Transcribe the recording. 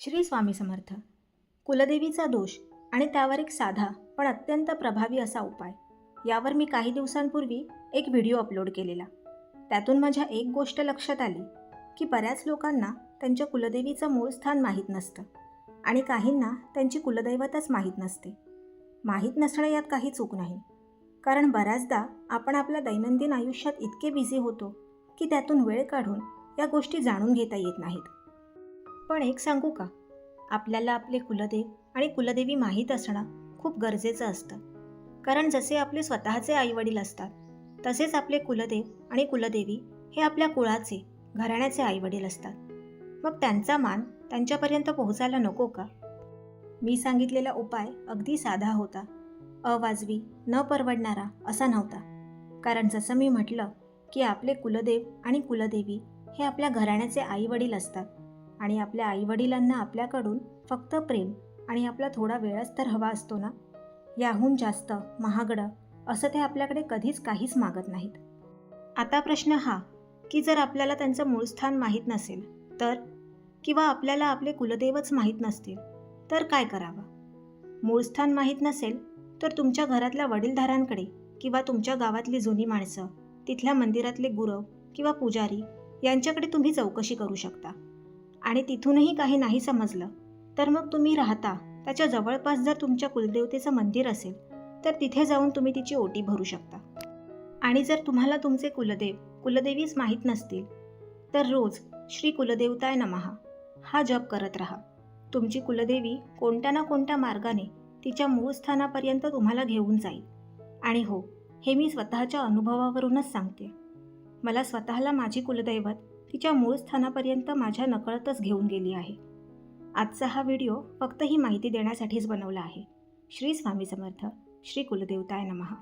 श्री स्वामी समर्थ. कुलदेवीचा दोष आणि त्यावर एक साधा पण अत्यंत प्रभावी असा उपाय, यावर मी काही दिवसांपूर्वी एक व्हिडिओ अपलोड केलेला. त्यातून माझ्या एक गोष्ट लक्षात आली की बऱ्याच लोकांना त्यांच्या कुलदेवीचं मूळ स्थान माहीत नसतं आणि काहींना त्यांची कुलदैवतच माहीत नसते. माहीत नसणं यात काही चूक नाही, कारण बऱ्याचदा आपण आपल्या दैनंदिन आयुष्यात इतके बिझी होतो की त्यातून वेळ काढून या गोष्टी जाणून घेता येत नाहीत. पण एक सांगू का, आपल्याला आपले कुलदेव आणि कुलदेवी माहीत असणं खूप गरजेचं असतं. कारण जसे आपले स्वतःचे आईवडील असतात, तसेच आपले कुलदेव आणि कुलदेवी हे आपल्या कुळाचे, घराण्याचे आईवडील असतात. मग त्यांचा मान त्यांच्यापर्यंत पोहोचायला नको का? मी सांगितलेला उपाय अगदी साधा होता, अवाजवी, न परवडणारा असा नव्हता. कारण जसं मी म्हटलं की आपले कुलदेव आणि कुलदेवी हे आपल्या घराण्याचे आईवडील असतात आणि आपल्या आईवडिलांना आपल्याकडून फक्त प्रेम आणि आपला थोडा वेळच तर हवा असतो ना. याहून जास्त महागडं असं ते आपल्याकडे कधीच काहीच मागत नाहीत. आता प्रश्न हा की जर आपल्याला त्यांचं मूळ स्थान माहीत नसेल तर, किंवा आपल्याला आपले कुलदेवच माहीत नसतील तर काय करावं? मूळ स्थान माहीत नसेल तर तुमच्या घरातल्या वडीलधाऱ्यांकडे किंवा तुमच्या गावातली जुनी माणसं, तिथल्या मंदिरातले गुरव किंवा पुजारी यांच्याकडे तुम्ही चौकशी करू शकता. आणि तिथूनही काही नाही समजलं तर मग तुम्ही राहता त्याच्या जवळपास जर तुमच्या कुलदेवतेचं मंदिर असेल तर तिथे जाऊन तुम्ही तिची ओटी भरू शकता. आणि जर तुम्हाला तुमचे कुलदेव कुलदेवीच माहीत नसतील तर रोज श्री कुलदेवताय नमः हा जप करत राहा. तुमची कुलदेवी कोणत्या ना कोणत्या मार्गाने तिच्या मूळ स्थानापर्यंत तुम्हाला घेऊन जाईल. आणि हो, हे मी स्वतःच्या अनुभवावरूनच सांगते. मला स्वतःला माझी कुलदैवत तिच्या मूळ स्थानापर्यंत माझ्या नकळतच घेऊन गेली आहे. आजचा हा व्हिडिओ फक्त ही माहिती देण्यासाठीच बनवला आहे. श्री स्वामी समर्थ. श्री कुलदेवताय नमः.